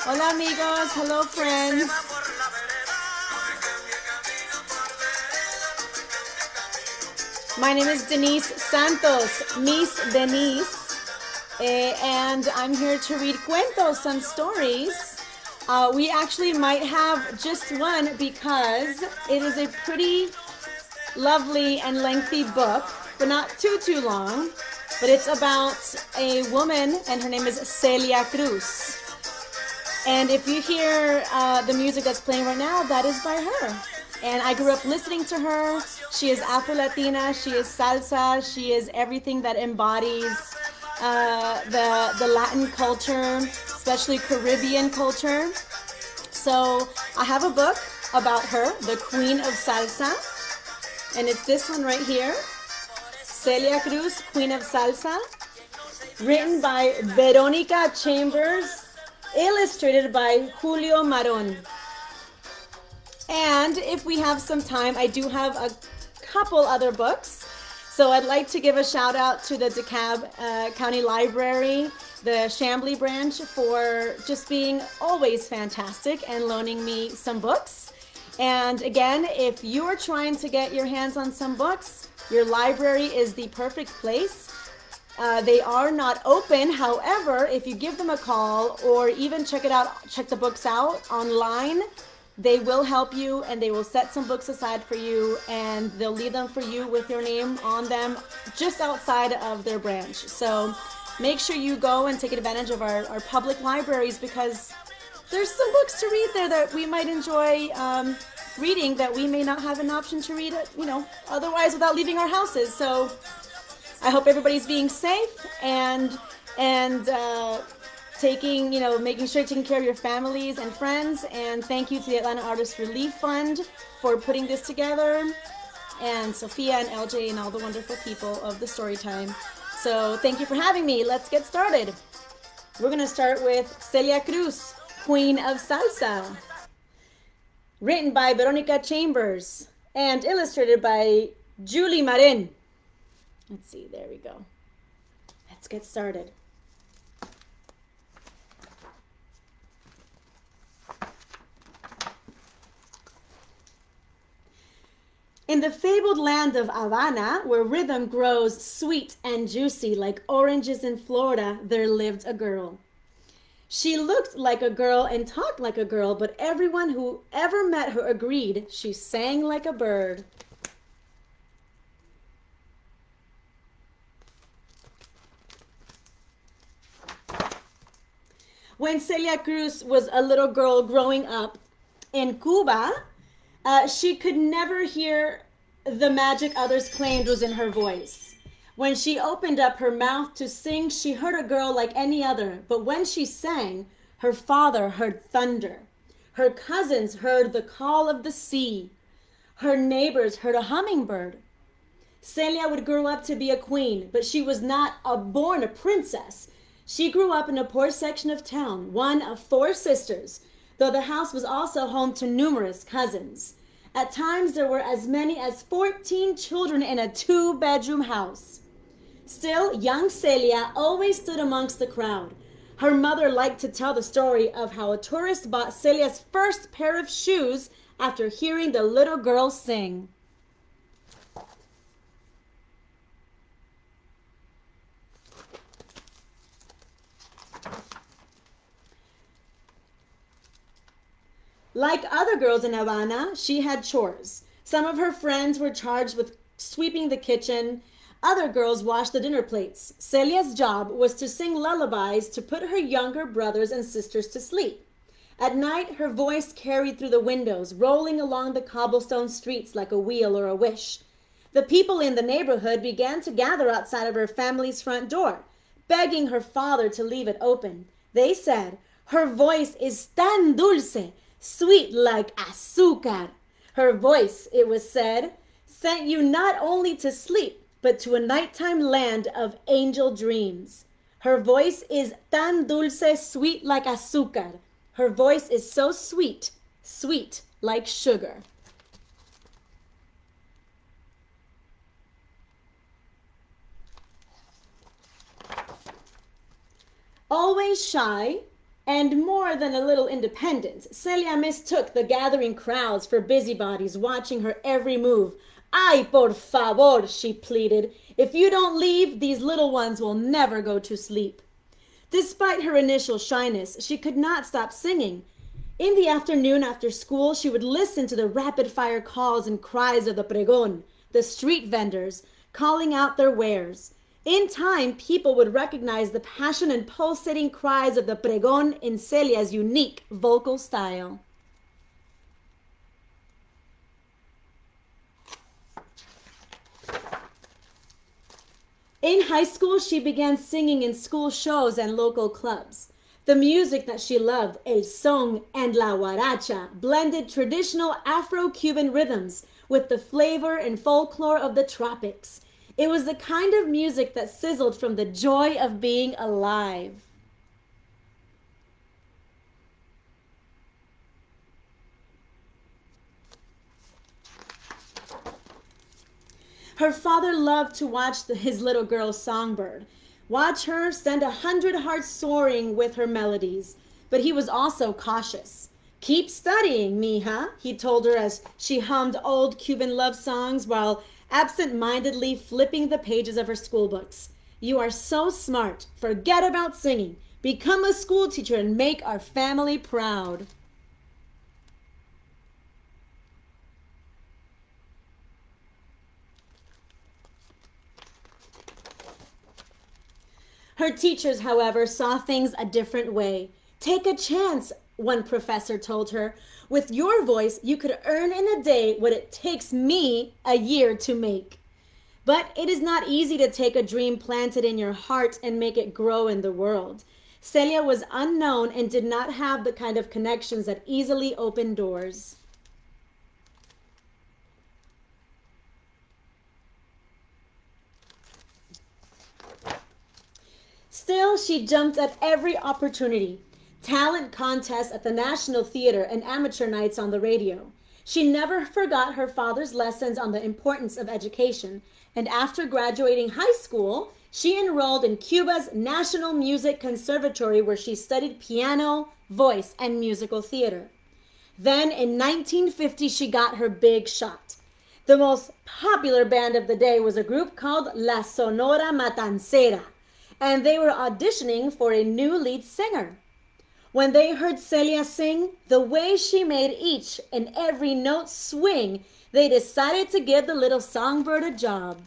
Hola amigos, hello friends. My name is Denise Santos, Miss Denise, and I'm here to read cuentos, some stories. We actually might have just one because it is a pretty lovely and lengthy book, but not too long. But it's about a woman, and her name is Celia Cruz. And if you hear the music that's playing right now, that is by her. And I grew up listening to her. She is Afro-Latina, she is salsa, she is everything that embodies the Latin culture, especially Caribbean culture. So I have a book about her, the Queen of Salsa. And it's this one right here, Celia Cruz, Queen of Salsa, written by Veronica Chambers, illustrated by Julio Maron. And if we have some time, I do have a couple other books. So I'd like to give a shout out to the DeKalb County Library, the Chambly branch, for just being always fantastic and loaning me some books. And again, if you're trying to get your hands on some books, your library is the perfect place. They are not open. However, if you give them a call or even check the books out online, they will help you and they will set some books aside for you and they'll leave them for you with your name on them just outside of their branch. So make sure you go and take advantage of our public libraries because there's some books to read there that we might enjoy reading that we may not have an option to read, otherwise without leaving our houses. So I hope everybody's being safe and making sure you're taking care of your families and friends. And thank you to the Atlanta Artists Relief Fund for putting this together, and Sophia and LJ and all the wonderful people of the story time. So thank you for having me. Let's get started. We're going to start with Celia Cruz, Queen of Salsa, written by Veronica Chambers and illustrated by Julie Marin. Let's see, there we go. Let's get started. In the fabled land of Havana, where rhythm grows sweet and juicy like oranges in Florida, there lived a girl. She looked like a girl and talked like a girl, but everyone who ever met her agreed she sang like a bird. When Celia Cruz was a little girl growing up in Cuba, she could never hear the magic others claimed was in her voice. When she opened up her mouth to sing, she heard a girl like any other. But when she sang, her father heard thunder. Her cousins heard the call of the sea. Her neighbors heard a hummingbird. Celia would grow up to be a queen, but she was not born a princess. She grew up in a poor section of town, one of 4 sisters, though the house was also home to numerous cousins. At times, there were as many as 14 children in a 2-bedroom house. Still, young Celia always stood amongst the crowd. Her mother liked to tell the story of how a tourist bought Celia's first pair of shoes after hearing the little girl sing. Like other girls in Havana, she had chores. Some of her friends were charged with sweeping the kitchen. Other girls washed the dinner plates. Celia's job was to sing lullabies to put her younger brothers and sisters to sleep. At night, her voice carried through the windows, rolling along the cobblestone streets like a wheel or a wish. The people in the neighborhood began to gather outside of her family's front door, begging her father to leave it open. They said, "Her voice is tan dulce, sweet like azúcar." Her voice, it was said, sent you not only to sleep, but to a nighttime land of angel dreams. Her voice is tan dulce, sweet like azúcar. Her voice is so sweet, sweet like sugar. Always shy, And more than a little independent, Celia mistook the gathering crowds for busybodies watching her every move. Ay, por favor, she pleaded. If you don't leave, these little ones will never go to sleep. Despite her initial shyness, she could not stop singing. In the afternoon after school, she would listen to the rapid-fire calls and cries of the pregón, the street vendors, calling out their wares. In time, people would recognize the passion and pulsating cries of the pregón in Celia's unique vocal style. In high school, she began singing in school shows and local clubs. The music that she loved, el son and la guaracha, blended traditional Afro-Cuban rhythms with the flavor and folklore of the tropics. It was the kind of music that sizzled from the joy of being alive. Her father loved to watch his little girl Songbird. Watch her send 100 hearts soaring with her melodies. But he was also cautious. Keep studying, mija, he told her as she hummed old Cuban love songs while absent-mindedly flipping the pages of her school books. You are so smart. Forget about singing. Become a school teacher and make our family proud. Her teachers, however, saw things a different way. Take a chance, one professor told her. With your voice, you could earn in a day what it takes me a year to make. But it is not easy to take a dream planted in your heart and make it grow in the world. Celia was unknown and did not have the kind of connections that easily open doors. Still, she jumped at every opportunity. Talent contests at the National Theater and amateur nights on the radio. She never forgot her father's lessons on the importance of education, and after graduating high school, she enrolled in Cuba's National Music Conservatory where she studied piano, voice, and musical theater. Then in 1950, she got her big shot. The most popular band of the day was a group called La Sonora Matancera, and they were auditioning for a new lead singer. When they heard Celia sing, the way she made each and every note swing, they decided to give the little songbird a job.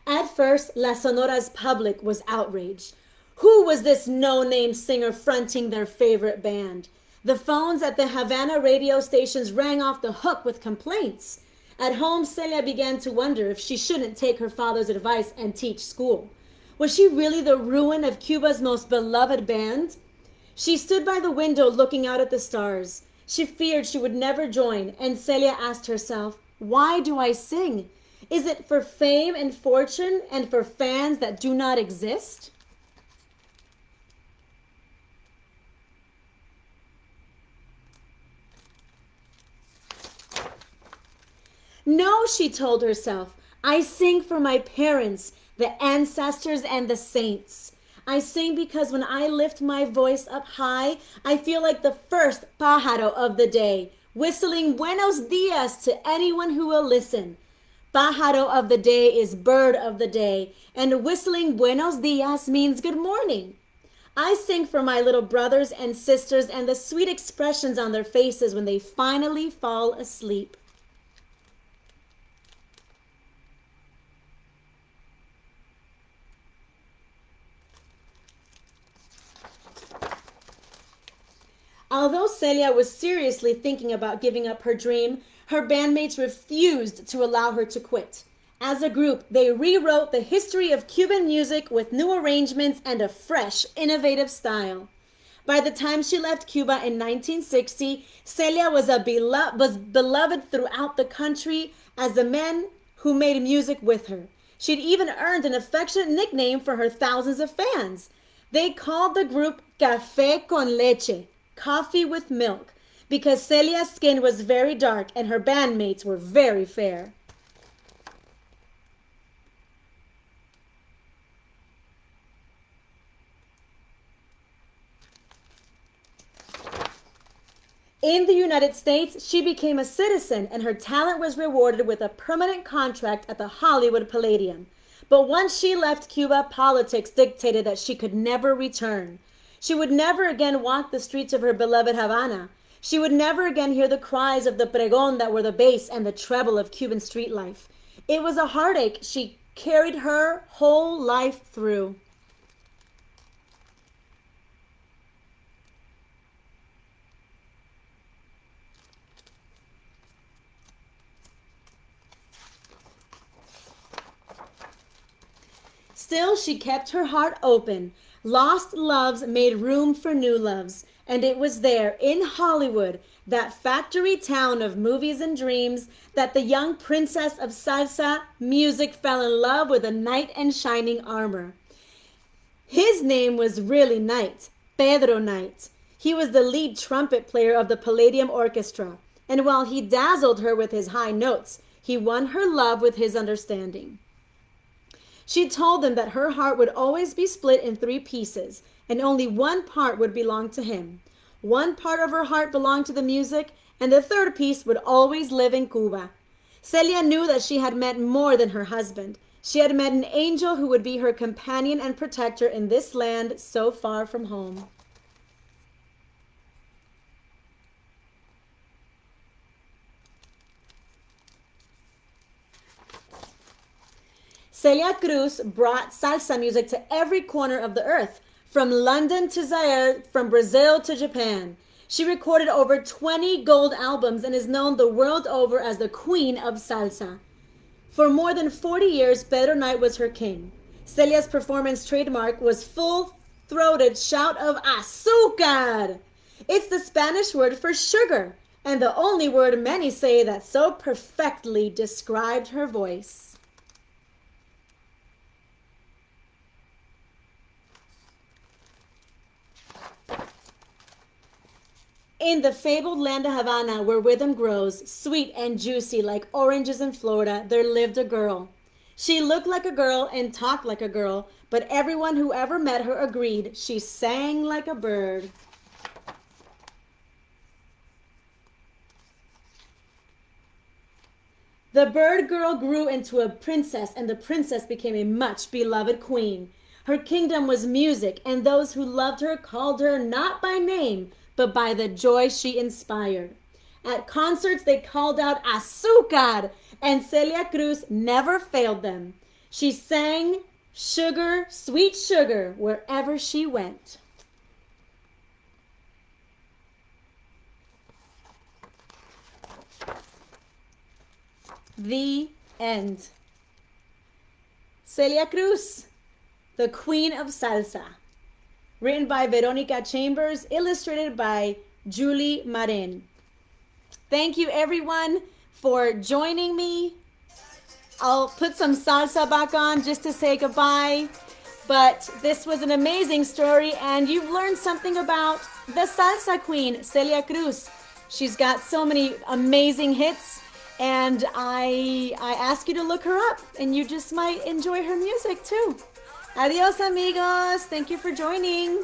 At first, La Sonora's public was outraged. Who was this no-name singer fronting their favorite band? The phones at the Havana radio stations rang off the hook with complaints. At home, Celia began to wonder if she shouldn't take her father's advice and teach school. Was she really the ruin of Cuba's most beloved band? She stood by the window looking out at the stars. She feared she would never join, and Celia asked herself, why do I sing? Is it for fame and fortune and for fans that do not exist? No, she told herself, I sing for my parents, the ancestors, and the saints. I sing because when I lift my voice up high, I feel like the first pájaro of the day, whistling buenos dias to anyone who will listen. Pájaro of the day is bird of the day, and whistling buenos dias means good morning. I sing for my little brothers and sisters and the sweet expressions on their faces when they finally fall asleep. Although Celia was seriously thinking about giving up her dream, her bandmates refused to allow her to quit. As a group, they rewrote the history of Cuban music with new arrangements and a fresh, innovative style. By the time she left Cuba in 1960, Celia was beloved throughout the country as the men who made music with her. She'd even earned an affectionate nickname for her thousands of fans. They called the group Café con Leche, coffee with milk, because Celia's skin was very dark and her bandmates were very fair. In the United States, she became a citizen and her talent was rewarded with a permanent contract at the Hollywood Palladium. But once she left Cuba, politics dictated that she could never return. She would never again walk the streets of her beloved Havana. She would never again hear the cries of the pregón that were the bass and the treble of Cuban street life. It was a heartache she carried her whole life through. Still, she kept her heart open. Lost loves made room for new loves. And it was there, in Hollywood, that factory town of movies and dreams, that the young princess of salsa music fell in love with a knight in shining armor. His name was really Knight, Pedro Knight. He was the lead trumpet player of the Palladium Orchestra. And while he dazzled her with his high notes, he won her love with his understanding. She told him that her heart would always be split in three pieces, and only one part would belong to him. One part of her heart belonged to the music, and the third piece would always live in Cuba. Celia knew that she had met more than her husband. She had met an angel who would be her companion and protector in this land so far from home. Celia Cruz brought salsa music to every corner of the earth, from London to Zaire, from Brazil to Japan. She recorded over 20 gold albums and is known the world over as the Queen of Salsa. For more than 40 years, Pedro Knight was her king. Celia's performance trademark was full-throated shout of azúcar. It's the Spanish word for sugar, and the only word many say that so perfectly described her voice. In the fabled land of Havana, where rhythm grows, sweet and juicy like oranges in Florida, there lived a girl. She looked like a girl and talked like a girl, but everyone who ever met her agreed she sang like a bird. The bird girl grew into a princess, and the princess became a much beloved queen. Her kingdom was music, and those who loved her called her not by name, but by the joy she inspired. At concerts, they called out azúcar, and Celia Cruz never failed them. She sang sugar, sweet sugar, wherever she went. The end. Celia Cruz, the Queen of Salsa. Written by Veronica Chambers, illustrated by Julie Marin. Thank you everyone for joining me. I'll put some salsa back on just to say goodbye. But this was an amazing story, and you've learned something about the salsa queen, Celia Cruz. She's got so many amazing hits, and I ask you to look her up, and you just might enjoy her music too. Adios, amigos. Thank you for joining.